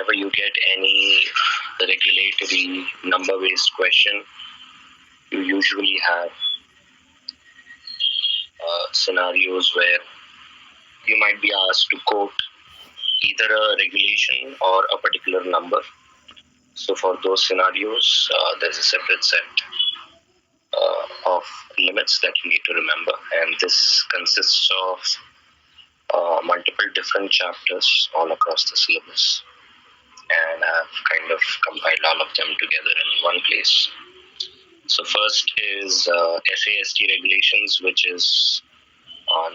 whenever you get any regulatory number-based question, you usually have scenarios where you might be asked to quote either a regulation or a particular number. So for those scenarios, there's a separate set of limits that you need to remember, and this consists of multiple different chapters all across the syllabus, and I've kind of compiled all of them together in one place. So first is FAST regulations, which is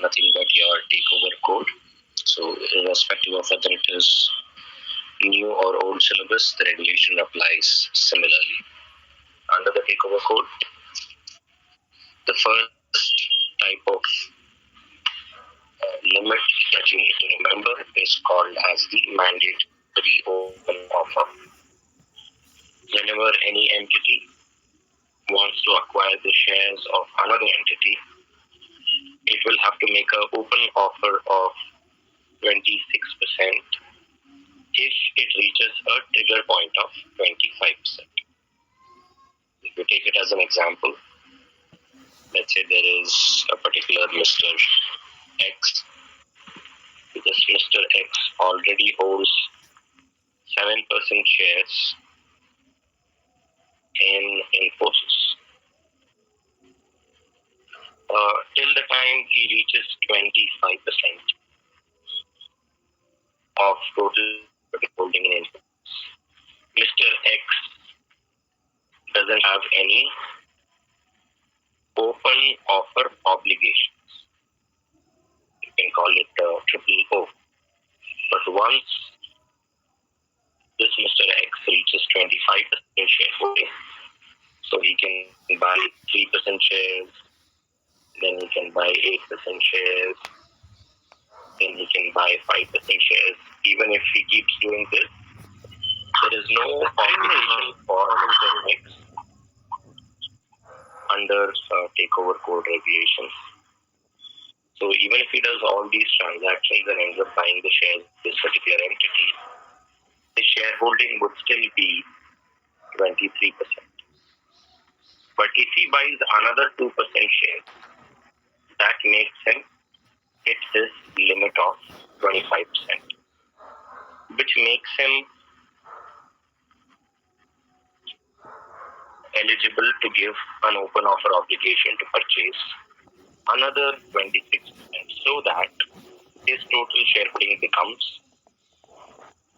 nothing but your takeover code. So irrespective of whether it is new or old syllabus, the regulation applies similarly. Under the takeover code, the first type of limit that you need to remember is called as the mandatory open offer. Whenever any entity wants to acquire the shares of another entity, it will have to make an open offer of 26% if it reaches a trigger point of 25%. If you take it as an example, let's say there is a particular Mr. X. This Mr. X already holds 7% shares in Infosys. Till the time he reaches 25% of total holding in Infosys, Mr. X doesn't have any open offer obligations. You can call it triple O. But once this Mr. X reaches 25% shareholding, so he can buy 3% shares, then he can buy 8% shares, then he can buy 5% shares. Even if he keeps doing this, there is no obligation for Mr. X under takeover code regulations. So even if he does all these transactions and ends up buying the shares of this particular entity, the shareholding would still be 23%. But if he buys another 2% shares, that makes him hit his limit of 25%, which makes him eligible to give an open offer obligation to purchase another 26%, so that his total shareholding becomes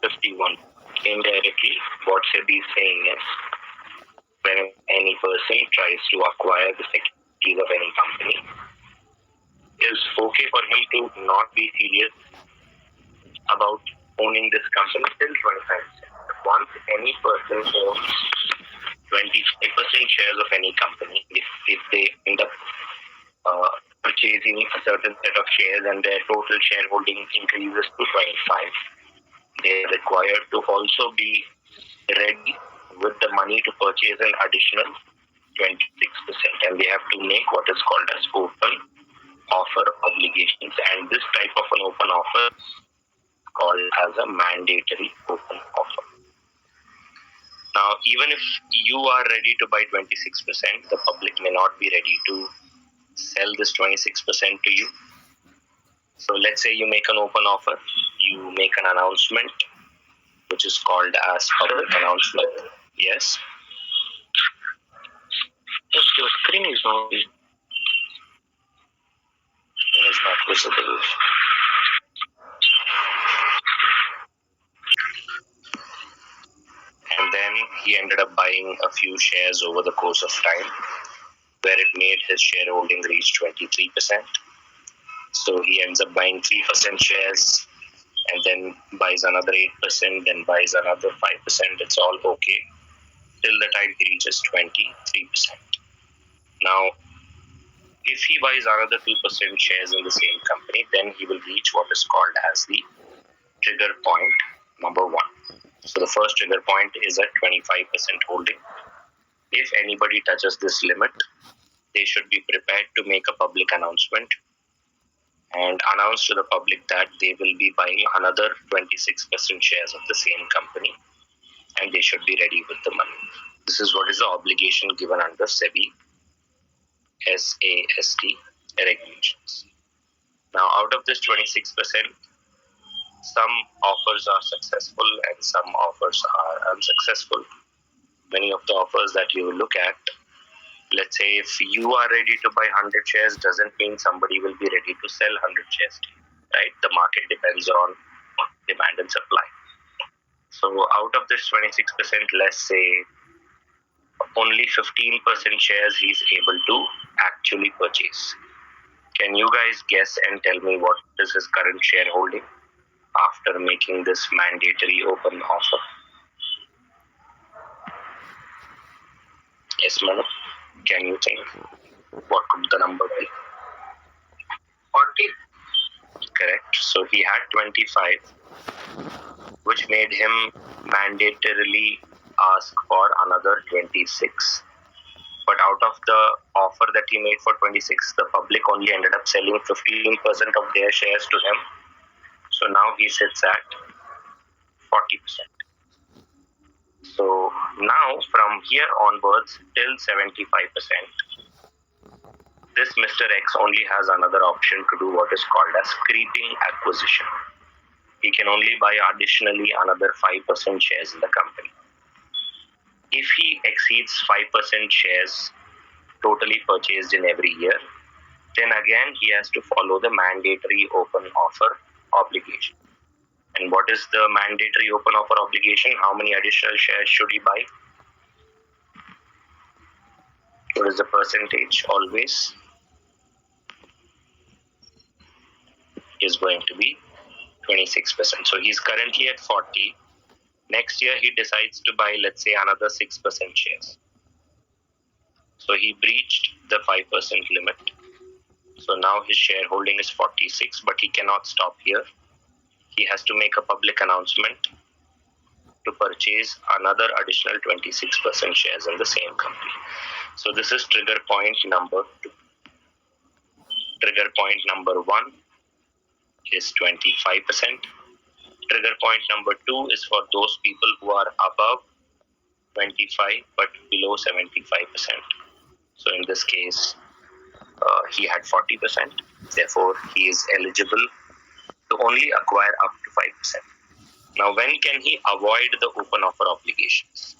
51. Indirectly, what SEBI is saying is, when any person tries to acquire the securities of any company, it's okay for him to not be serious about owning this company till 25%. Once any person owns 25% shares of any company, if they end up purchasing a certain set of shares and their total shareholding increases to 25, they are required to also be ready with the money to purchase an additional 26%, and they have to make what is called as open offer obligations, and this type of an open offer is called as a mandatory open offer. Now, even if you are ready to buy 26%, the public may not be ready to sell this 26% to you. So let's say you make an open offer, you make an announcement, which is called as public announcement. Yes? Yes, your screen is not visible. It is not visible. And then he ended up buying a few shares over the course of time, where it made his shareholding reach 23%. So he ends up buying 3% shares, and then buys another 8%, then buys another 5%. It's all okay till the time he reaches 23%. Now, if he buys another 2% shares in the same company, then he will reach what is called as the trigger point number 1. So the first trigger point is at 25% holding. If anybody touches this limit, they should be prepared to make a public announcement and announce to the public that they will be buying another 26% shares of the same company, and they should be ready with the money. This is what is the obligation given under SEBI SAST regulations. Now, out of this 26%, some offers are successful and some offers are unsuccessful. Many of the offers that you look at, let's say if you are ready to buy 100 shares, doesn't mean somebody will be ready to sell 100 shares to you, right? The market depends on demand and supply. So out of this 26%, let's say only 15% shares he's able to actually purchase. Can you guys guess and tell me what is his current shareholding after making this mandatory open offer? Yes, Manu? Can you think? What could the number be? 40. Correct. So he had 25, which made him mandatorily ask for another 26. But out of the offer that he made for 26, the public only ended up selling 15% of their shares to him. So now he sits at 40%. So now from here onwards till 75%, this Mr. X only has another option to do what is called as creeping acquisition. He can only buy additionally another 5% shares in the company. If he exceeds 5% shares totally purchased in every year, then again he has to follow the mandatory open offer obligation. And what is the mandatory open offer obligation? How many additional shares should he buy? What is the percentage? Always is going to be 26%. So he's currently at 40. Next year he decides to buy, let's say, another 6% shares. So he breached the 5% limit. So now his shareholding is 46, but he cannot stop here. He has to make a public announcement to purchase another additional 26% shares in the same company. So this is trigger point number 2. Trigger point number 1 is 25%. Trigger point number 2 is for those people who are above 25 but below 75%. So in this case, he had 40%. Therefore, he is eligible to only acquire up to 5%. Now, when can he avoid the open offer obligations?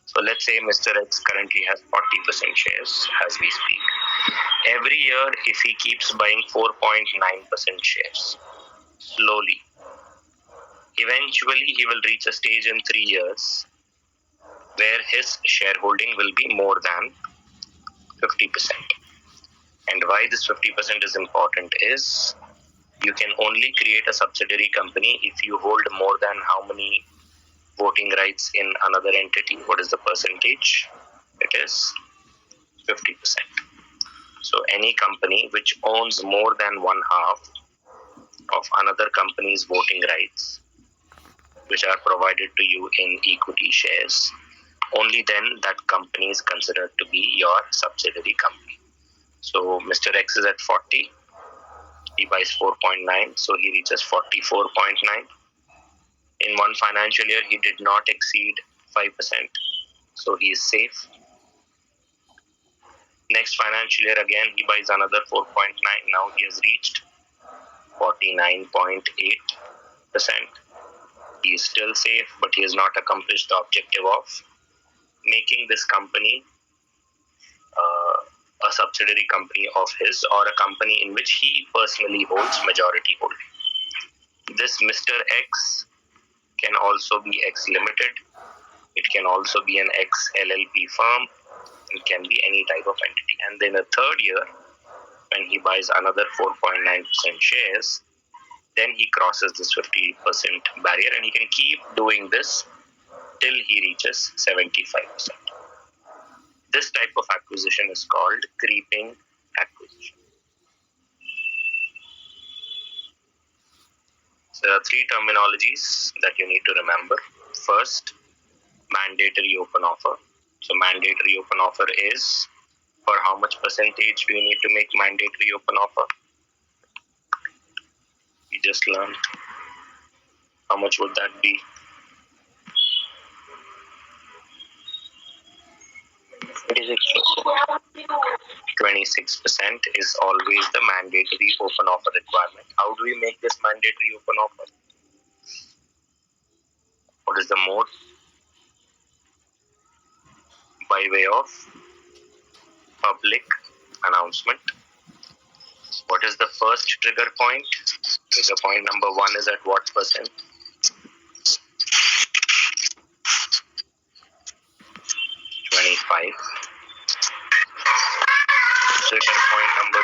So let's say Mr. X currently has 40% shares as we speak. Every year, if he keeps buying 4.9% shares, slowly, eventually he will reach a stage in 3 years where his shareholding will be more than 50%. And why this 50% is important is you can only create a subsidiary company if you hold more than how many voting rights in another entity. What is the percentage? It is 50%. So any company which owns more than 1/2 of another company's voting rights, which are provided to you in equity shares, only then that company is considered to be your subsidiary company. So Mr. X is at 40. He buys 4.9, so he reaches 44.9. In one financial year, he did not exceed 5%, so he is safe. Next financial year, again, he buys another 4.9. Now he has reached 49.8%. He is still safe, but he has not accomplished the objective of making this company a subsidiary company of his, or a company in which he personally holds majority holding. This Mr. X can also be X Limited. It can also be an X LLP firm. It can be any type of entity. And then the third year, when he buys another 4.9% shares, then he crosses this 50% barrier, and he can keep doing this till he reaches 75%. This type of acquisition is called creeping acquisition. So there are 3 terminologies that you need to remember. First, mandatory open offer. So mandatory open offer is, for how much percentage do you need to make mandatory open offer? we just learned. How much would that be? It is 26% is always the mandatory open offer requirement. How do we make this mandatory open offer? What is the mode? By way of public announcement. What is the first trigger point? Trigger point number 1 is at what percent? 25. Trigger point number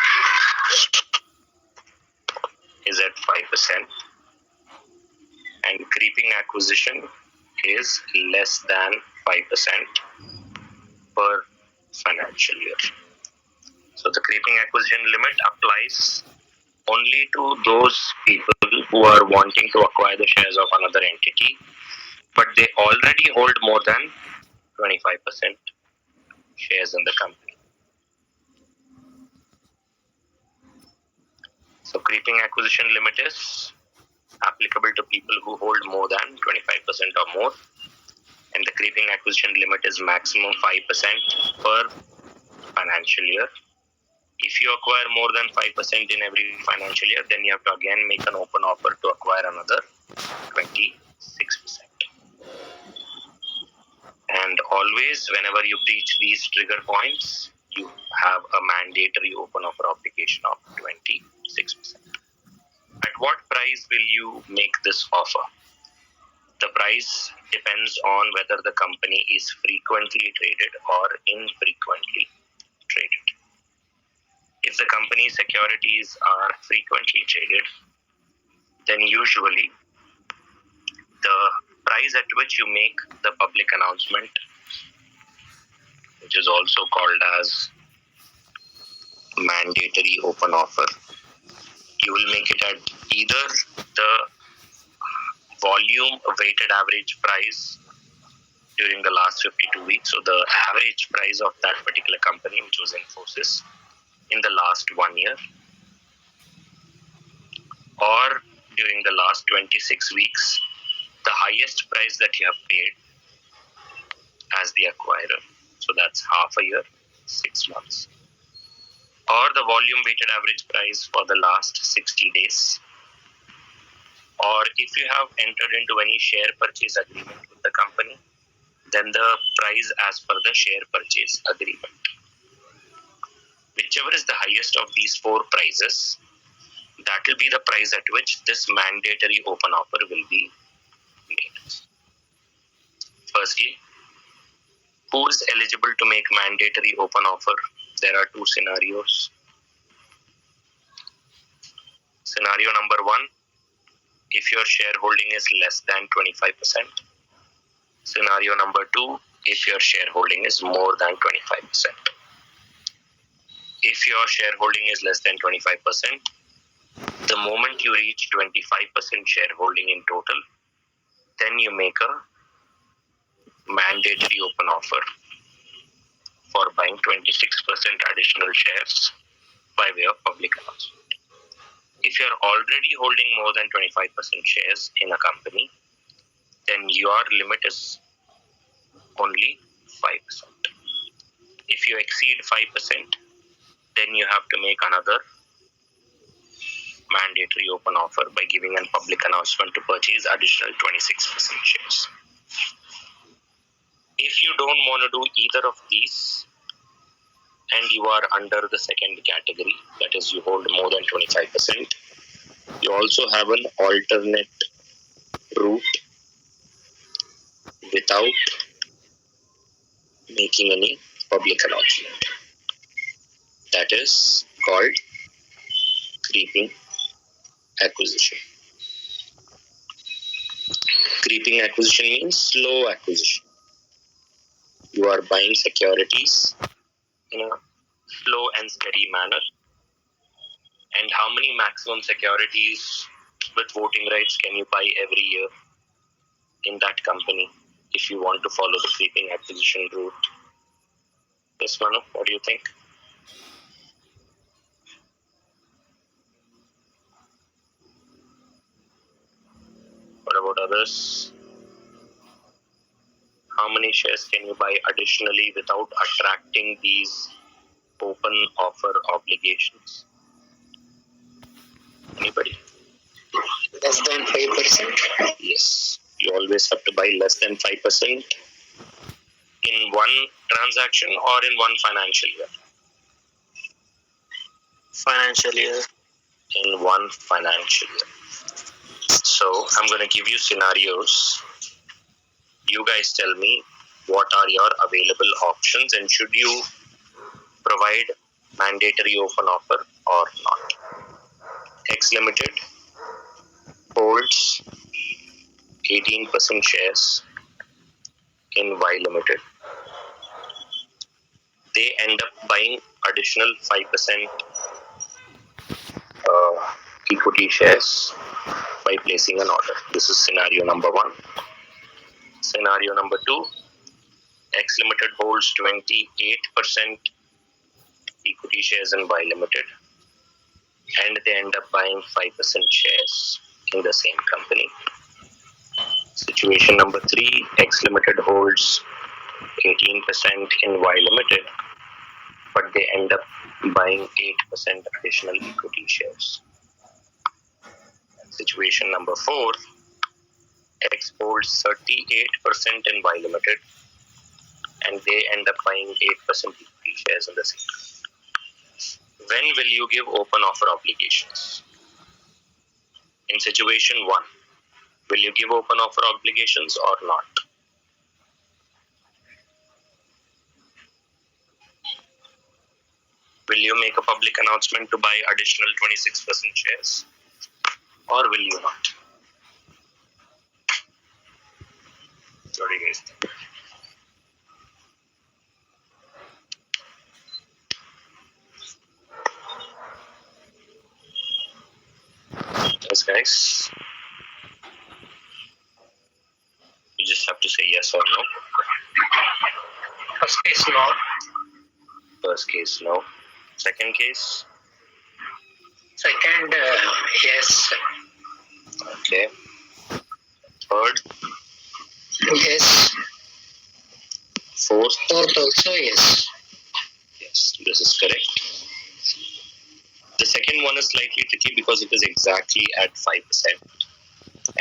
2 is at 5%. And creeping acquisition is less than 5% per financial year. So the creeping acquisition limit applies only to those people who are wanting to acquire the shares of another entity, but they already hold more than 25% shares in the company. So creeping acquisition limit is applicable to people who hold more than 25% or more, and the creeping acquisition limit is maximum 5% per financial year. If you acquire more than 5% in every financial year, then you have to again make an open offer to acquire another 26%. And always, whenever you breach these trigger points, you have a mandatory open offer obligation of 26%. At what price will you make this offer? The price depends on whether the company is frequently traded or infrequently traded. If the company's securities are frequently traded, then usually the price at which you make the public announcement, which is also called as mandatory open offer, you will make it at either the volume weighted average price during the last 52 weeks, so the average price of that particular company, which was Infosys, in the last 1 year, or during the last 26 weeks, the highest price that you have paid as the acquirer. So that's half a year, 6 months. Or the volume weighted average price for the last 60 days. Or if you have entered into any share purchase agreement with the company, then the price as per the share purchase agreement. Whichever is the highest of these 4 prices, that will be the price at which this mandatory open offer will be made. Firstly, who is eligible to make mandatory open offer? There are 2 scenarios. Scenario number 1, if your shareholding is less than 25%. Scenario number 2, if your shareholding is more than 25%. If your shareholding is less than 25%, the moment you reach 25% shareholding in total, then you make a mandatory open offer for buying 26% additional shares by way of public announcement. If you are already holding more than 25% shares in a company, then your limit is only 5%. If you exceed 5%, then you have to make another mandatory open offer by giving a public announcement to purchase additional 26% shares. If you don't want to do either of these, and you are under the second category, that is you hold more than 25%, you also have an alternate route without making any public announcement. That is called creeping acquisition. Creeping acquisition means slow acquisition. You are buying securities in a slow and steady manner. And how many maximum securities with voting rights can you buy every year in that company if you want to follow the creeping acquisition route? Yes, Manu, what do you think? others. How many shares can you buy additionally without attracting these open offer obligations? Anybody? Less than 5%. Yes. You always have to buy less than 5% in one transaction or in one financial year. Financial year. In one financial year. So I'm going to give you scenarios. You guys tell me what are your available options and should you provide mandatory open offer or not. X Limited holds 18% shares in Y Limited. They end up buying additional 5% equity shares by placing an order. This is scenario number 1. Scenario number 2, X Limited holds 28% equity shares in Y Limited and they end up buying 5% shares in the same company. Situation number 3, X Limited holds 18% in Y Limited, but they end up buying 8% additional equity shares. Situation number 4, X holds 38% in Y Limited, and they end up buying 8% equity shares in the same company. When will you give open offer obligations? In situation 1, will you give open offer obligations or not? Will you make a public announcement to buy additional 26% shares or will you not? What do you guys think? Yes, guys. You just have to say yes or no. First case, no. First case, no. Second case? Second, yes. Okay. Third? Yes. Fourth? Fourth also, yes. Yes, this is correct. The second one is slightly tricky because it is exactly at 5%.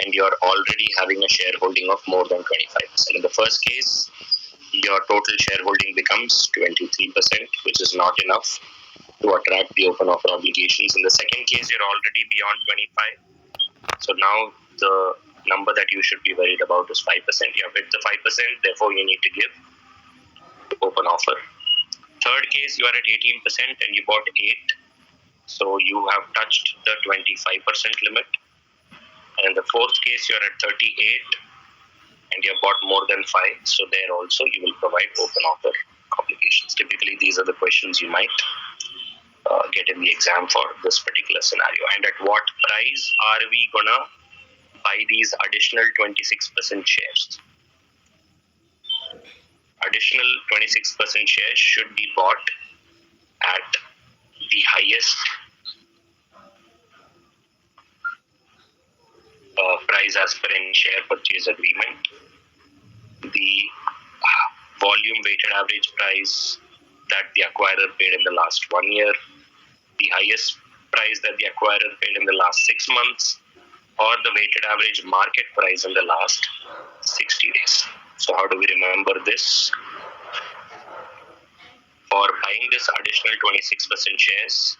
And you're already having a shareholding of more than 25%. In the first case, your total shareholding becomes 23%, which is not enough to attract the open offer obligations. In the second case, you're already beyond 25. So now the number that you should be worried about is 5%. You have hit the 5%, therefore you need to give open offer. Third case, you are at 18% and you bought 8. So you have touched the 25% limit. And in the fourth case, you are at 38 and you have bought more than 5. So there also you will provide open offer obligations. Typically, these are the questions you might get in the exam for this particular scenario. And at what price are we gonna buy these additional 26% shares? Additional 26% shares should be bought at the highest price as per any share purchase agreement. The volume weighted average price that the acquirer paid in the last 1 year, the highest price that the acquirer paid in the last 6 months, or the weighted average market price in the last 60 days. So how do we remember this? For buying this additional 26% shares,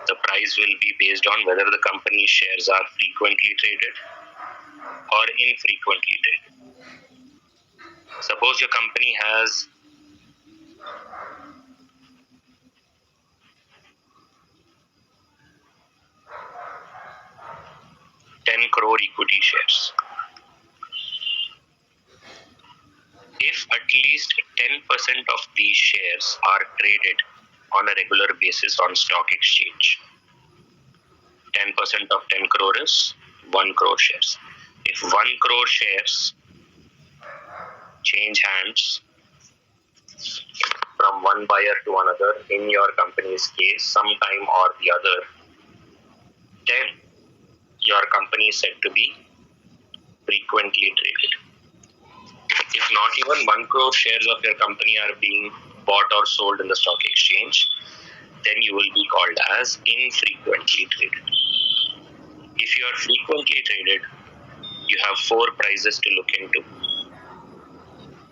the price will be based on whether the company's shares are frequently traded or infrequently traded. Suppose your company has 10 crore equity shares. If at least 10% of these shares are traded on a regular basis on stock exchange, 10% of 10 crore is 1 crore shares. If 1 crore shares change hands from one buyer to another in your company's case, sometime or the other, then your company is said to be frequently traded. If not even 1 crore shares of your company are being bought or sold in the stock exchange, then you will be called as infrequently traded. If you are frequently traded, you have 4 prices to look into.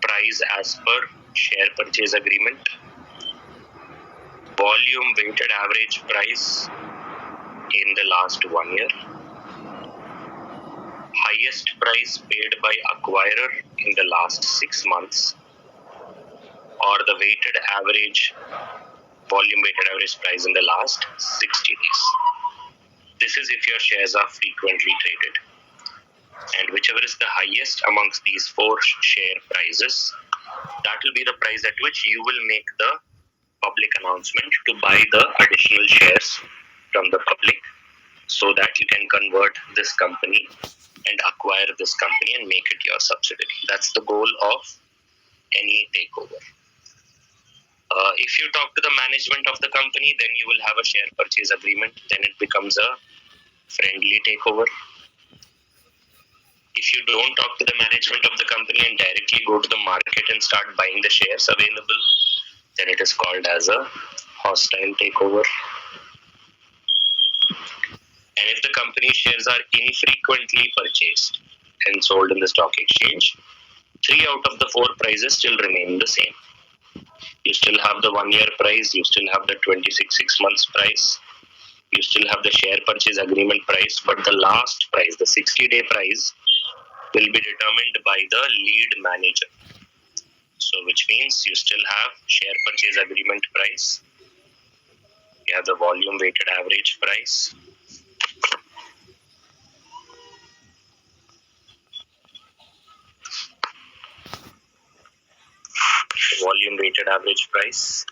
Price as per share purchase agreement, volume weighted average price in the last 1 year, highest price paid by acquirer in the last 6 months, or the weighted average volume weighted average price in the last 60 days. This is if your shares are frequently traded. And whichever is the highest amongst these 4 share prices, that will be the price at which you will make the public announcement to buy the additional shares from the public, so that you can convert this company and acquire this company and make it your subsidiary. That's the goal of any takeover. If you talk to the management of the company, then you will have a share purchase agreement. Then it becomes a friendly takeover. If you don't talk to the management of the company and directly go to the market and start buying the shares available, then it is called as a hostile takeover. And if the company shares are infrequently purchased and sold in the stock exchange, 3 out of the 4 prices still remain the same. You still have the 1 year price, you still have the 26 6 months price, you still have the share purchase agreement price, but the last price, the 60-day price, will be determined by the lead manager. So which means you still have share purchase agreement price, you have the volume weighted average price, volume weighted average price,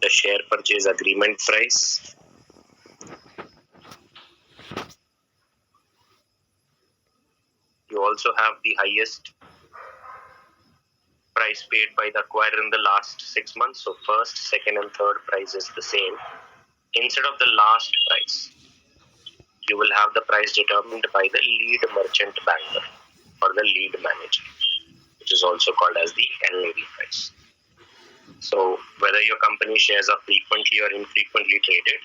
the share purchase agreement price, you also have the highest price paid by the acquirer in the last 6 months. So first, second and third price is the same. Instead of the last price, you will have the price determined by the lead merchant banker or the lead manager, which is also called as the LAD price. So whether your company shares are frequently or infrequently traded,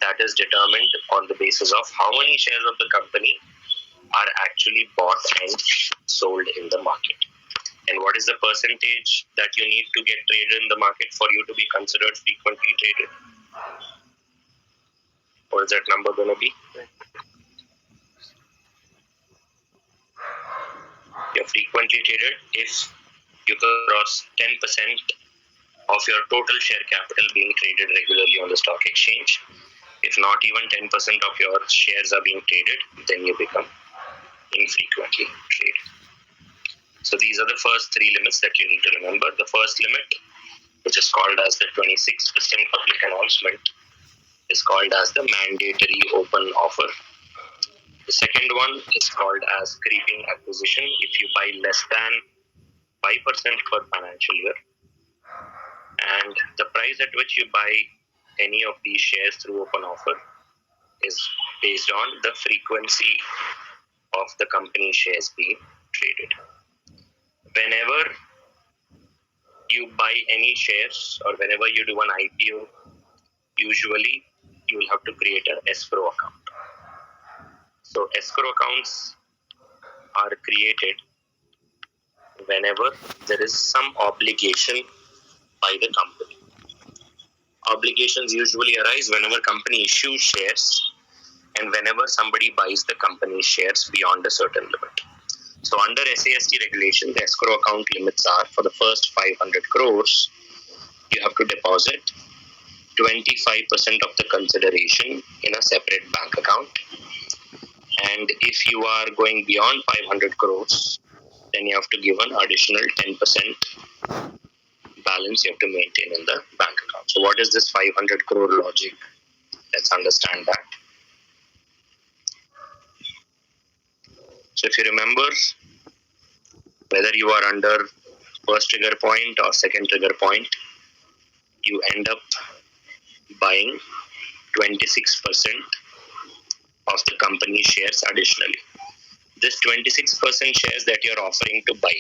that is determined on the basis of how many shares of the company are actually bought and sold in the market. And what is the percentage that you need to get traded in the market for you to be considered frequently traded? What is that number going to be? You're frequently traded if you cross 10% of your total share capital being traded regularly on the stock exchange. If not even 10% of your shares are being traded, then you become infrequently traded. So these are the first 3 limits that you need to remember. The first limit, which is called as the 26% public announcement, is called as the mandatory open offer. The second one is called as creeping acquisition. If you buy less than 5% per financial year, and the price at which you buy any of these shares through open offer is based on the frequency of the company shares being traded. Whenever you buy any shares or whenever you do an IPO, usually you will have to create an escrow account. So escrow accounts are created whenever there is some obligation by the company. Obligations usually arise whenever company issues shares and whenever somebody buys the company's shares beyond a certain limit. So under SAST regulation, the escrow account limits are for the first 500 crores, you have to deposit 25% of the consideration in a separate bank account. And if you are going beyond 500 crores, then you have to give an additional 10% balance you have to maintain in the bank account. So what is this 500 crore logic? Let's understand that. So if you remember, whether you are under first trigger point or second trigger point, you end up buying 26% of the company shares additionally. this 26% shares that you're offering to buy,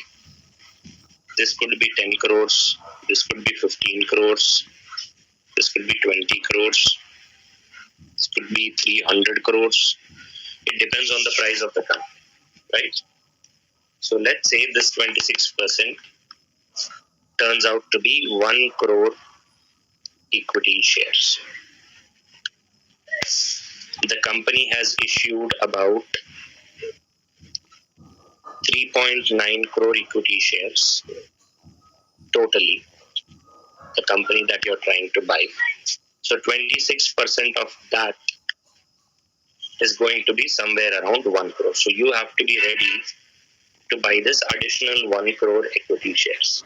this could be 10 crores, this could be 15 crores, this could be 20 crores, this could be 300 crores. It depends on the price of the company, right? So let's say this 26% turns out to be 1 crore equity shares. The company has issued about 3.9 crore equity shares totally, the company that you're trying to buy. So 26% of that is going to be somewhere around 1 crore. So you have to be ready to buy this additional 1 crore equity shares.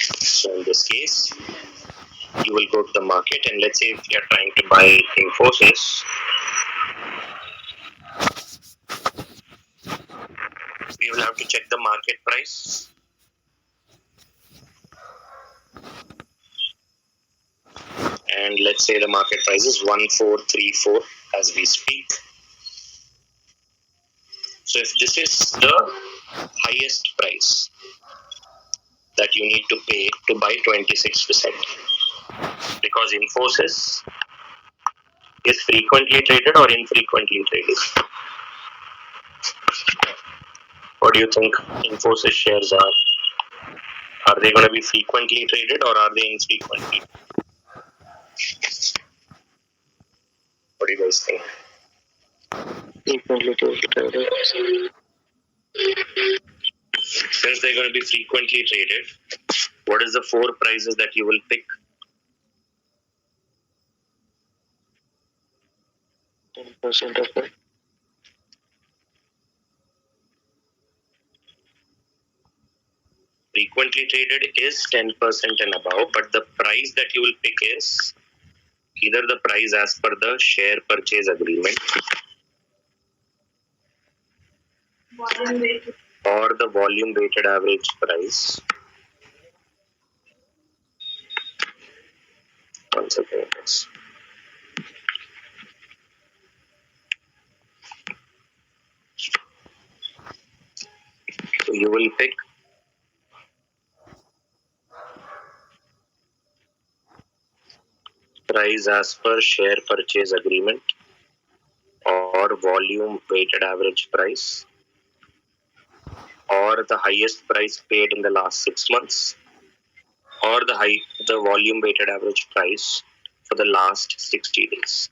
So in this case, you will go to the market, and let's say if you're trying to buy Infosys, we will have to check the market price. And let's say the market price is 1434 as we speak. So if this is the highest price that you need to pay to buy 26%, because Infosys is frequently traded or infrequently traded. What do you think Infosys shares are? Are they going to be frequently traded or are they infrequently? What do you guys think? Frequently traded. Since they're going to be frequently traded, what is the 4 prices that you will pick? 10% of it. Frequently traded is 10% and above, but the price that you will pick is either the price as per the share purchase agreement or the volume weighted average price. One second. So you will pick price as per share purchase agreement or volume weighted average price or the highest price paid in the last 6 months or the volume weighted average price for the last 60 days.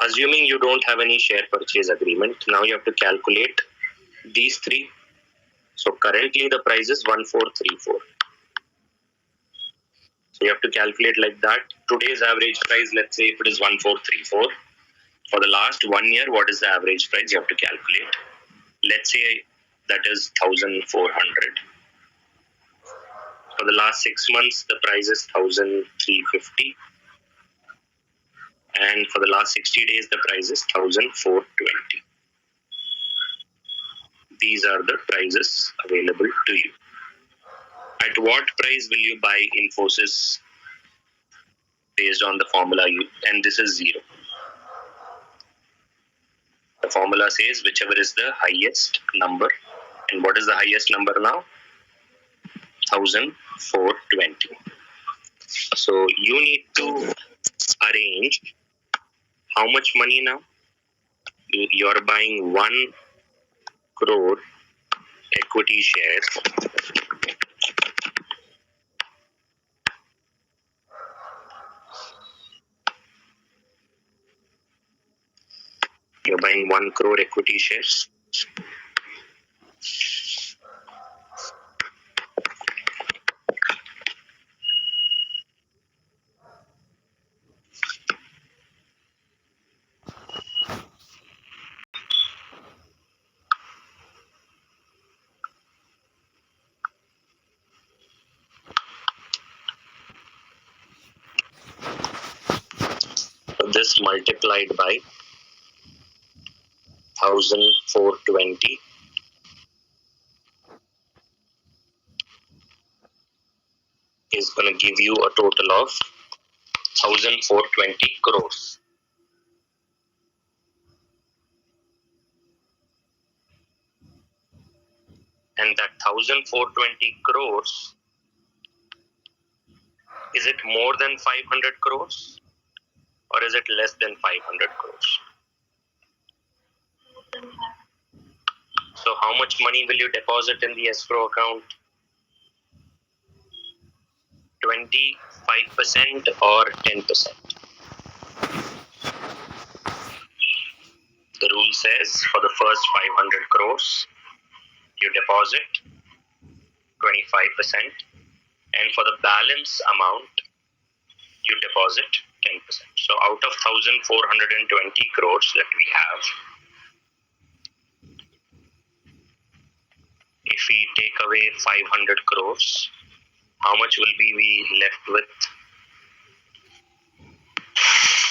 Assuming you don't have any share purchase agreement, now you have to calculate these 3. So currently the price is 1434. So you have to calculate like that. Today's average price, let's say if it is 1434, for the last 1 year, what is the average price? You have to calculate. Let's say that is 1400. For the last 6 months, the price is 1350. And for the last 60 days, the price is 1420. These are the prices available to you. At what price will you buy Infosys based on the formula? And this is 0. The formula says whichever is the highest number. And what is the highest number now? 1420. So you need to arrange how much money now? You're buying 1 crore equity shares. You're buying 1 crore equity shares. So this multiplied by 1420 is going to give you a total of 1420 crores. And that 1,420 crores, is it more than 500 crores or is it less than 500 crores? So how much money will you deposit in the escrow account? 25% or 10%? The rule says for the first 500 crores, you deposit 25%, and for the balance amount, you deposit 10%. So out of 1,420 crores that we have, if we take away 500 crores, how much will we left with?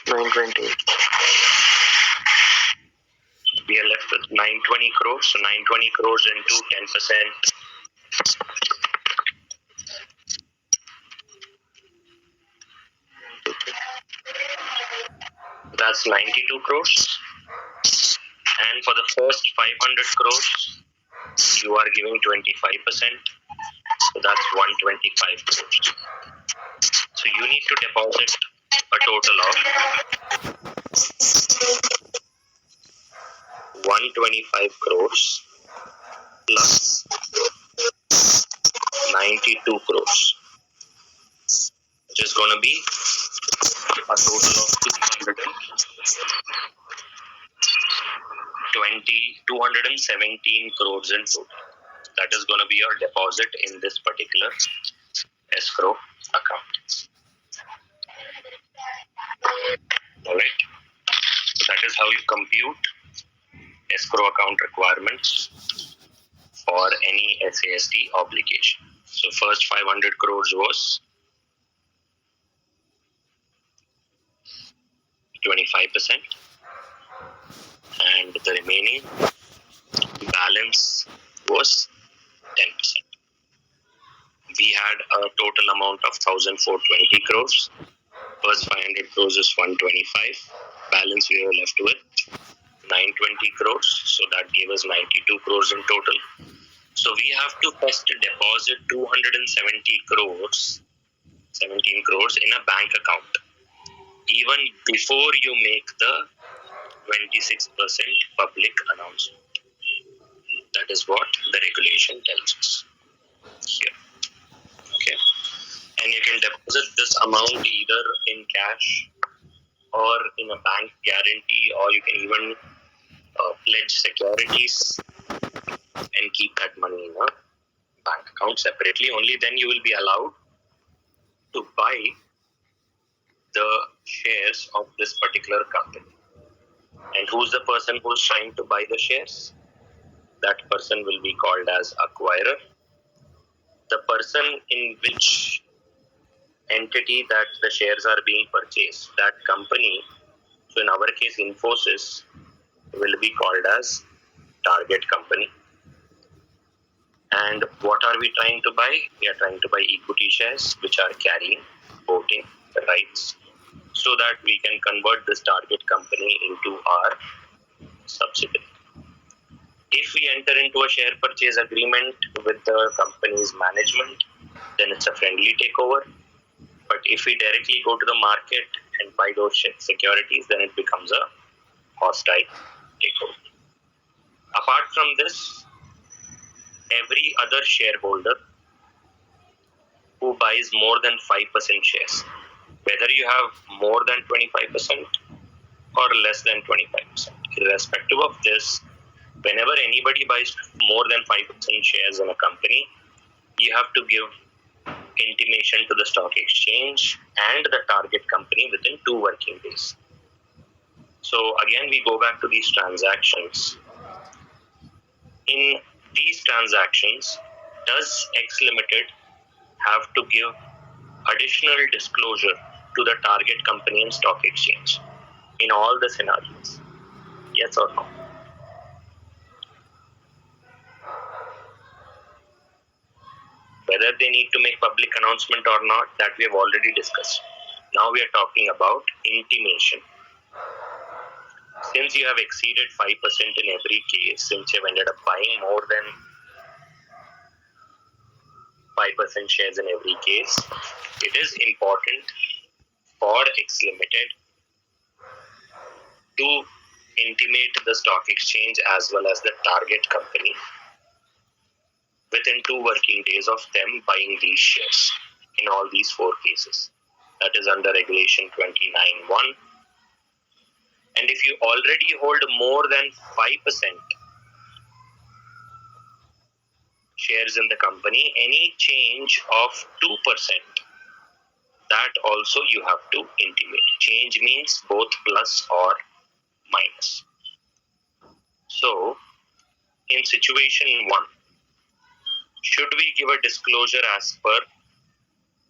920. We are left with 920 crores. So 920 crores into 10%. That's 92 crores. And for the first 500 crores, you are giving 25%. So that's 125 crores. So you need to deposit a total of 125 crores plus 92 crores, which is going to be a total of 217 crores in total. That is going to be your deposit in this particular escrow account. Alright, so that is how you compute escrow account requirements for any SAST obligation. So first 500 crores was 25%, and the remaining balance was 10%. We had a total amount of 1,420 crores. First 500 crores is 125. Balance we were left with 920 crores. So that gave us 92 crores in total. So we have to first deposit 270 crores, 17 crores in a bank account, even before you make the 26% public announcement. That is what the regulation tells us here. Okay. And you can deposit this amount either in cash or in a bank guarantee, or you can even pledge securities and keep that money in a bank account separately. Only then you will be allowed to buy the shares of this particular company. And who's the person who's trying to buy the shares? That person will be called as acquirer. The person in which entity that the shares are being purchased, that company, so in our case Infosys, will be called as target company. And what are we trying to buy? We are trying to buy equity shares which are carrying voting rights, so that we can convert this target company into our subsidiary. If we enter into a share purchase agreement with the company's management, then it's a friendly takeover. But if we directly go to the market and buy those securities, then it becomes a hostile takeover. Apart from this, every other shareholder who buys more than 5% shares, whether you have more than 25% or less than 25%, irrespective of this, whenever anybody buys more than 5% shares in a company, you have to give intimation to the stock exchange and the target company within 2 working days. So again, we go back to these transactions. In these transactions, does X Limited have to give additional disclosure to the target company and stock exchange in all the scenarios? Yes or no? Whether they need to make public announcement or not, that we have already discussed. Now we are talking about intimation. Since you have exceeded 5% in every case, since you have ended up buying more than 5% shares in every case, it is important for X Limited to intimate the stock exchange as well as the target company within 2 working days of them buying these shares in all these 4 cases. That is under Regulation 29(1). And if you already hold more than 5% shares in the company, any change of 2%, that also you have to intimate. Change means both plus or minus. So, in situation 1, should we give a disclosure as per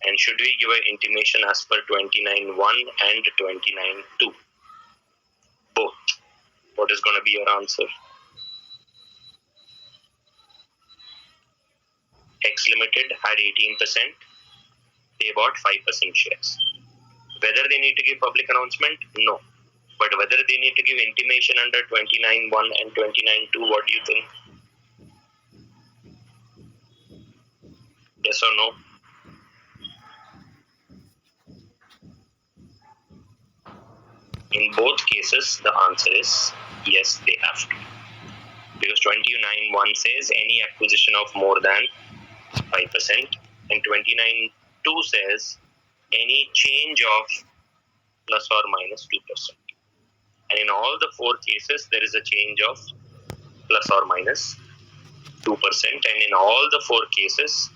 and should we give an intimation as per 29(1) and 29(2)? Both. What is going to be your answer? X Limited had 18%. They bought 5% shares. Whether they need to give public announcement? No. But whether they need to give intimation under 29(1) and 29(2), what do you think? Yes or no? In both cases, the answer is yes, they have to. Because 29(1) says any acquisition of more than 5%, and 29(2) says any change of plus or minus 2%. And in all the 4 cases, there is a change of plus or minus 2%. And in all the 4 cases,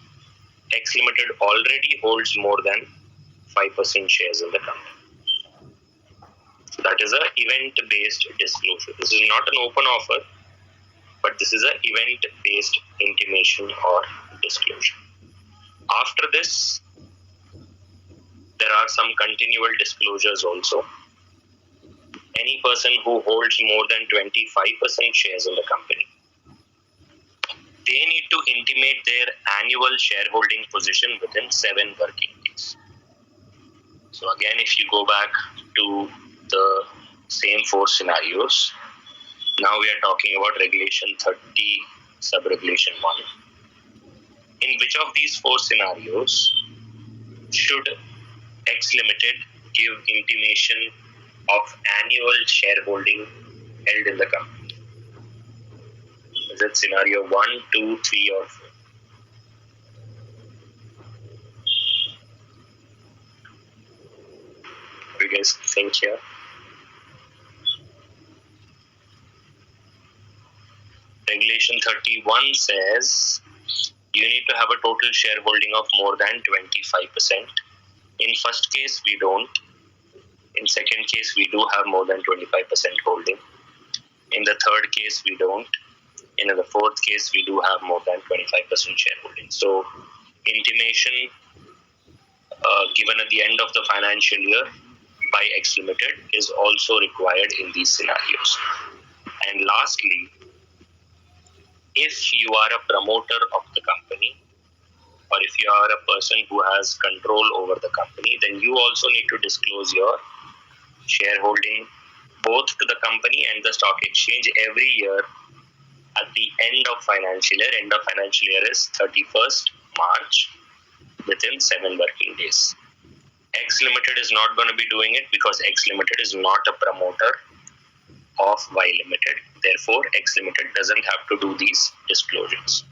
X Limited already holds more than 5% shares in the company. So that is an event-based disclosure. This is not an open offer, but this is an event-based intimation or disclosure. After this, there are some continual disclosures also. Any person who holds more than 25% shares in the company, they need to intimate their annual shareholding position within 7 working days. So again, if you go back to the same 4 scenarios, now we are talking about Regulation 30, Sub-Regulation 1. In which of these 4 scenarios should X Limited give intimation of annual shareholding held in the company? Is it scenario 1, 2, 3, or 4? What do you guys think here? Regulation 31 says you need to have a total shareholding of more than 25%. In first case, we don't. In second case, we do have more than 25% holding. In the third case, we don't. In the fourth case, we do have more than 25% shareholding. So, intimation given at the end of the financial year by X Limited is also required in these scenarios. And lastly, if you are a promoter of the company, or if you are a person who has control over the company, then you also need to disclose your shareholding both to the company and the stock exchange every year at the end of financial year. End of financial year is 31st March within 7 working days. X Limited is not going to be doing it because X Limited is not a promoter of Y Limited. Therefore, X Limited doesn't have to do these disclosures.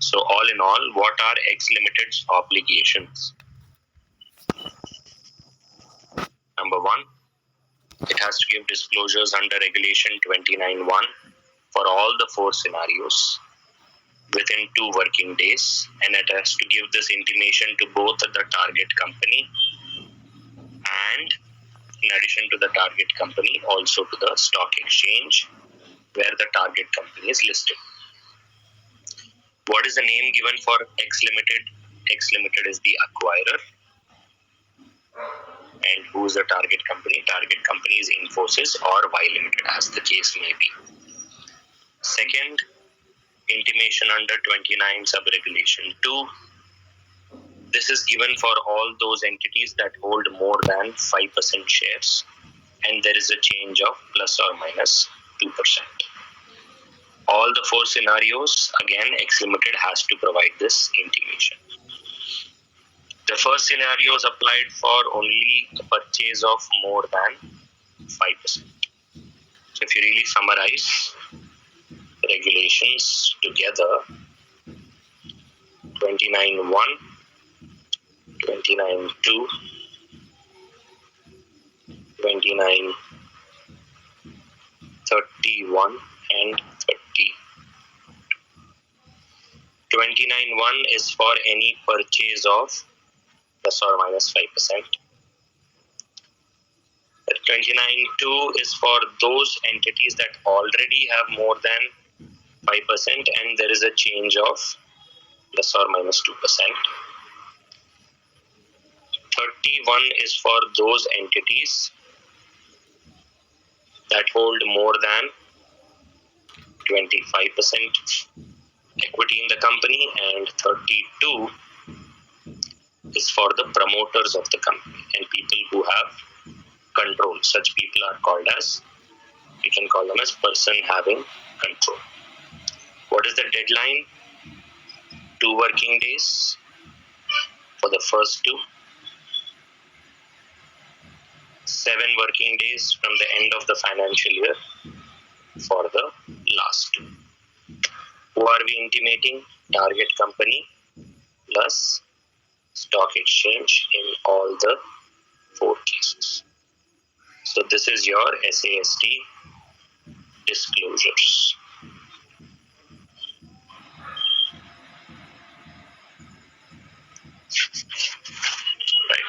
So all in all, what are X Limited's obligations? Number 1, it has to give disclosures under Regulation 29(1) for all the 4 scenarios within 2 working days, and it has to give this intimation to both the target company and, in addition to the target company, also to the stock exchange where the target company is listed. What is the name given for X Limited? X Limited is the acquirer. And who is the target company? Target company is Infosys or Y Limited, as the case may be. Second, intimation under 29 Sub-Regulation 2. This is given for all those entities that hold more than 5% shares, and there is a change of plus or minus 2%. All the 4 scenarios, again, X Limited has to provide this intimation. The first scenario is applied for only a purchase of more than 5%. So if you really summarize the regulations together, 29.1, 29.2, 29.31 and 30. 29.1 is for any purchase of plus or minus 5%. 29.2 is for those entities that already have more than 5% and there is a change of plus or minus 2%. 31 is for those entities that hold more than 25% equity in the company, and 32 is for the promoters of the company and people who have control. Such people are called as, you can call them as person having control. What is the deadline? 2 working days for the first two, 7 working days from the end of the financial year for the last two. Who are we intimating? Target company plus stock exchange in all the 4 cases. So this is your SAST disclosures. Right.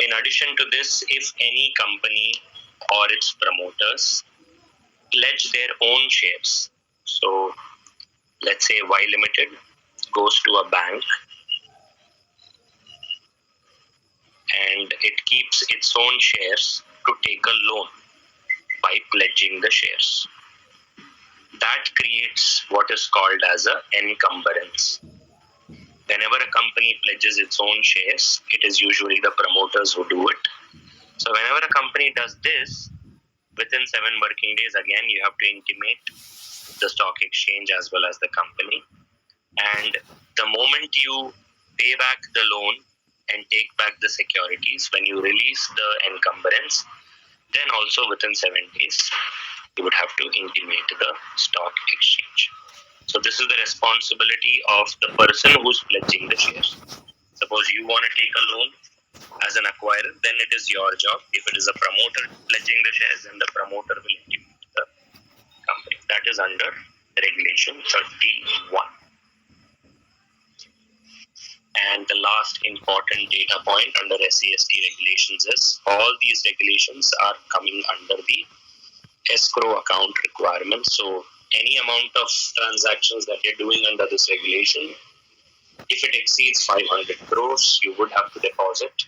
In addition to this, if any company or its promoters pledge their own shares, so let's say Y Limited goes to a bank and it keeps its own shares to take a loan by pledging the shares. That creates what is called as an encumbrance. Whenever a company pledges its own shares, it is usually the promoters who do it. So whenever a company does this, within 7 working days, again, you have to intimate the stock exchange as well as the company. And the moment you pay back the loan and take back the securities, when you release the encumbrance, then also within 7 days, you would have to intimate the stock exchange. So this is the responsibility of the person who's pledging the shares. Suppose you want to take a loan as an acquirer, then it is your job. If it is a promoter pledging the shares, then the promoter will intimate the company. That is under regulation 31. And the last important data point under SAST regulations is all these regulations are coming under the escrow account requirement. So any amount of transactions that you're doing under this regulation, if it exceeds 500 crores, you would have to deposit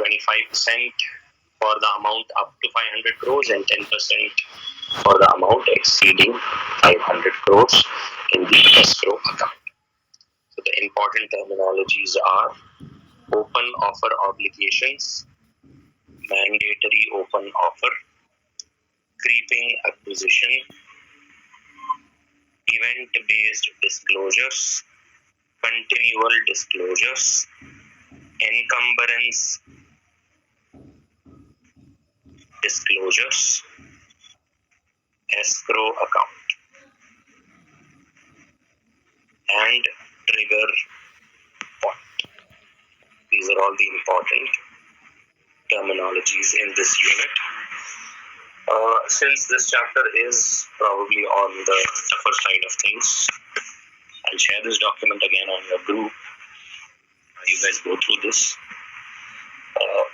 25% for the amount up to 500 crores and 10% for the amount exceeding 500 crores in the escrow account. So the important terminologies are open offer obligations, mandatory open offer, creeping acquisition, event-based disclosures, continual disclosures, encumbrance disclosures, escrow account, and trigger point. These are all the important terminologies in this unit. Since this chapter is probably on the tougher side of things, I'll share this document again on your group. You guys go through this.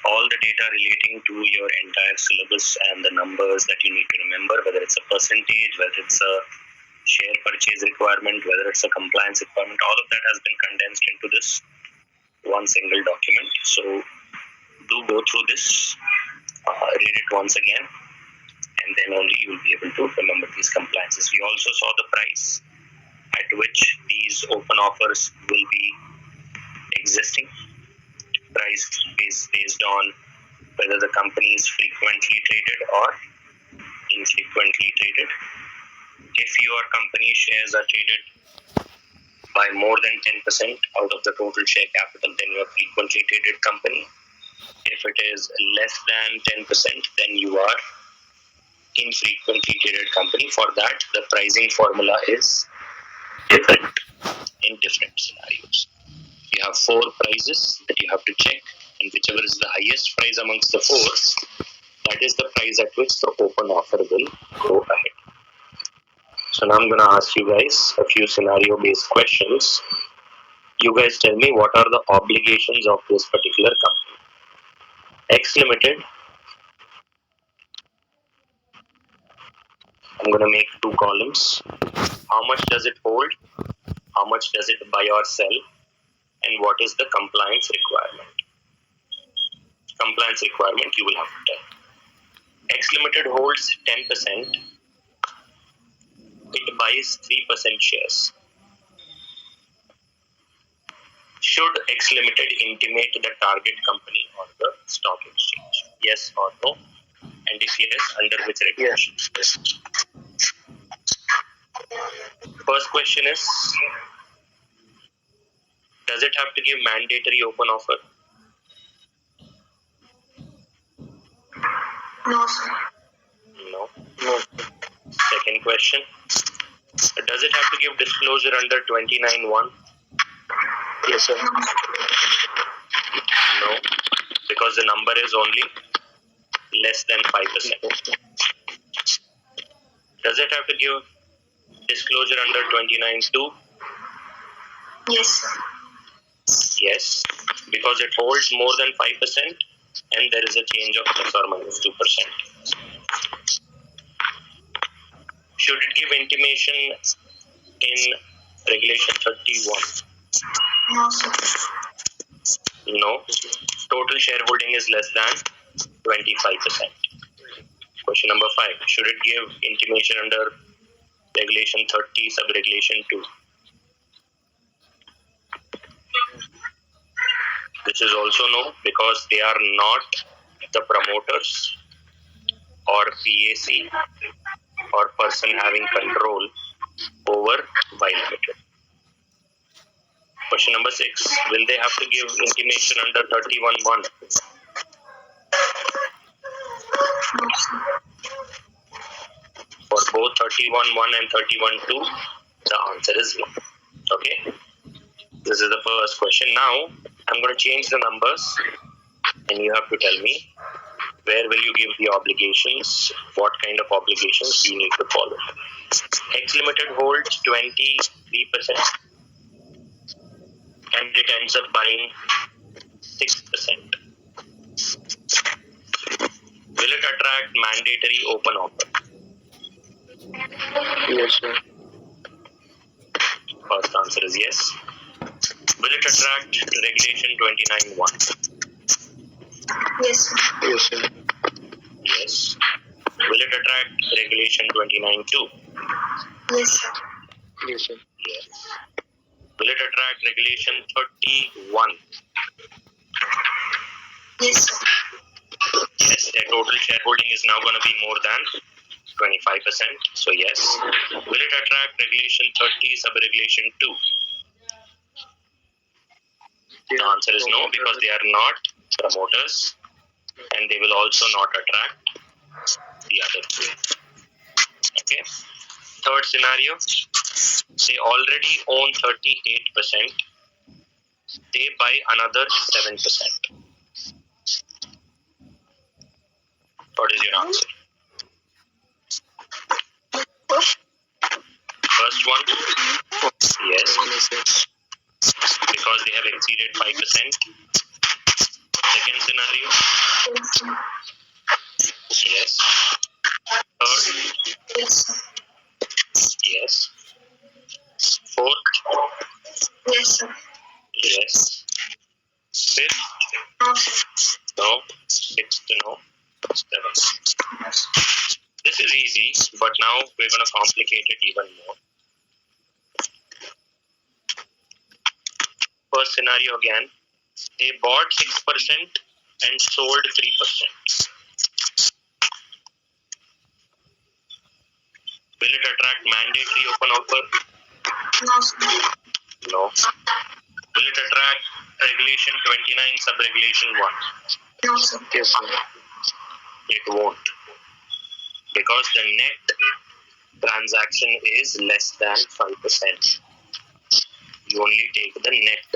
All the data relating to your entire syllabus and the numbers that you need to remember, whether it's a percentage, whether it's a share purchase requirement, whether it's a compliance requirement, all of that has been condensed into this one single document. So do go through this, read it once again, and then only you will be able to remember these compliances. We also saw the price at which these open offers will be existing. Price is based on whether the company is frequently traded or infrequently traded. if your company shares are traded by more than 10% out of the total share capital, then you are frequently traded company. If it is less than 10%, then you are infrequently traded company. For that, the pricing formula is different in different scenarios. You have 4 prices that you have to check, and whichever is the highest price amongst the 4, that is the price at which the open offer will go ahead. So now I'm going to ask you guys a few scenario based questions. You guys tell me what are the obligations of this particular company. X Limited, I'm going to make 2 columns. How much does it hold? How much does it buy or sell? And what is the compliance requirement? Compliance requirement you will have to tell. X Limited holds 10%. It buys 3% shares. Should X Limited intimate the target company on the stock exchange? Yes or no? And if yes, under which regulation? Yes. First question is, does it have to give mandatory open offer? No, sir. No. No. Second question, does it have to give disclosure under 29(1)? Yes, sir. No, because the number is only less than 5%. Does it have to give disclosure under 29(2)? Yes, sir. Yes, because it holds more than 5% and there is a change of plus or minus 2%. Should it give intimation in regulation 31? No, sir. No. Total shareholding is less than 25%. Question number 5. Should it give intimation under regulation 30, sub-regulation 2? This is also no, because they are not the promoters or PAC or person having control over Y Limited. Question number 6. Will they have to give intimation under 31(1)? No, sir. For both 31(1) and 31(2), the answer is no. Okay? This is the first question. Now, I'm going to change the numbers and you have to tell me where will you give the obligations, what kind of obligations you need to follow. X Limited holds 23% and it ends up buying 6%. Will it attract mandatory open offer? Yes, sir. First answer is yes. Will it attract regulation 29(1)? Yes, sir. Yes, sir. Yes. Will it attract regulation 29(2)? Yes, sir. Yes, sir. Yes. Will it attract regulation 31? Yes, sir. Yes, their total shareholding is now going to be more than 25%. So yes. Will it attract regulation 30, sub-regulation 2? The answer is no, because they are not promoters and they will also not attract the other two. Okay. Third scenario, they already own 38%. They buy another 7%. What is your answer? First one, yes, because they have exceeded 5%. Second scenario, yes. Third, Yes, sir. yes. Fourth, Yes, sir. yes. Fifth, No, sir. no. Sixth, no. Seventh. This is easy, but now we're going to complicate it even more. First scenario again, they bought 6% and sold 3%. Will it attract mandatory open offer? No, sir. No. Will it attract regulation 29 sub-regulation 1? No, sir. Yes, sir. It won't. Because the net transaction is less than 5%. You only take the net,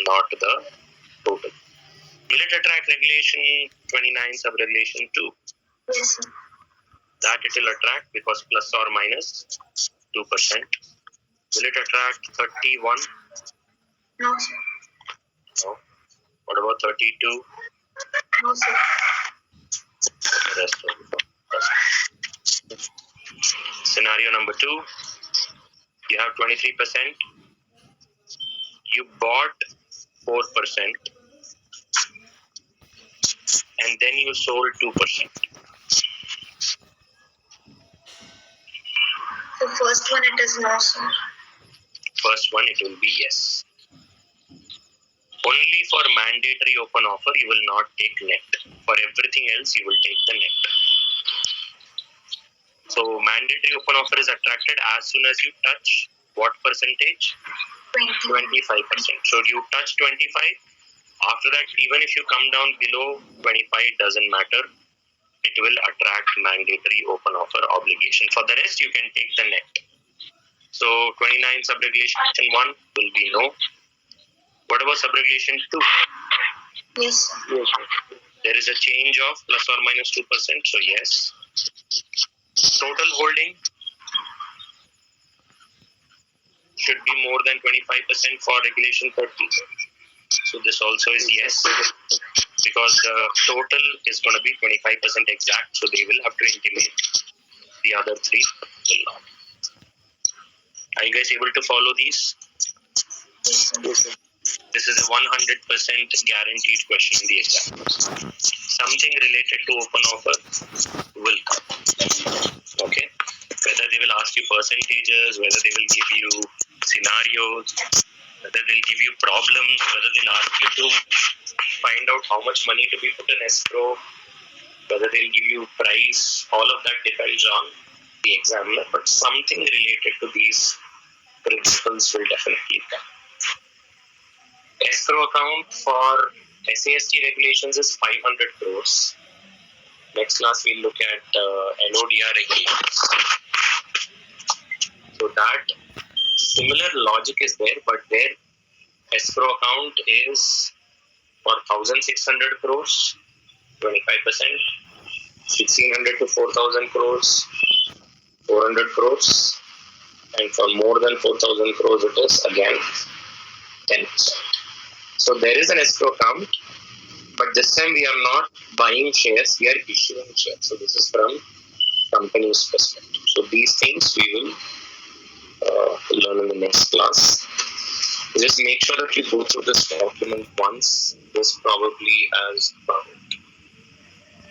not the total. Will it attract regulation 29 sub-regulation 2? Yes, sir. That it will attract because plus or minus 2%. Will it attract 31? No, sir. No. What about 32? No, sir. The rest of it. Scenario number 2. You have 23%. You bought 4% and then you sold 2%. The first one, it is no, sir. First one, it will be yes. Only for mandatory open offer, you will not take net. For everything else, you will take the net. So, mandatory open offer is attracted as soon as you touch what percentage? 20. 25%. So, you touch 25. After that, even if you come down below 25, it doesn't matter. It will attract mandatory open offer obligation. For the rest, you can take the net. So, 29 sub-regulation 1 will be no. What about sub-regulation 2? Yes, sir. Yes. There is a change of plus or minus 2%, so yes. Total holding should be more than 25% for regulation 30. So this also is yes, because the total is going to be 25% exact, so they will have to intimate. The other three will not. Are you guys able to follow these? Yes, sir. Yes, sir. This is a 100% guaranteed question in the exam. Something related to open offer will come. Okay? Whether they will ask you percentages, whether they will give you scenarios, whether they'll give you problems, whether they'll ask you to find out how much money to be put in escrow, whether they'll give you price, all of that depends on the examiner. But something related to these principles will definitely come. Escrow account for SAST regulations is 500 crores. Next class we'll look at NODR regulations. So that similar logic is there, but their escrow account is for 1,600 crores, 25%, 1,600 to 4,000 crores, 400 crores, and for more than 4,000 crores it is again 10%. So there is an escrow account, but this time we are not buying shares, we are issuing shares. So this is from company's perspective. So these things we will learn in the next class. Just make sure that you go through this document once. This probably has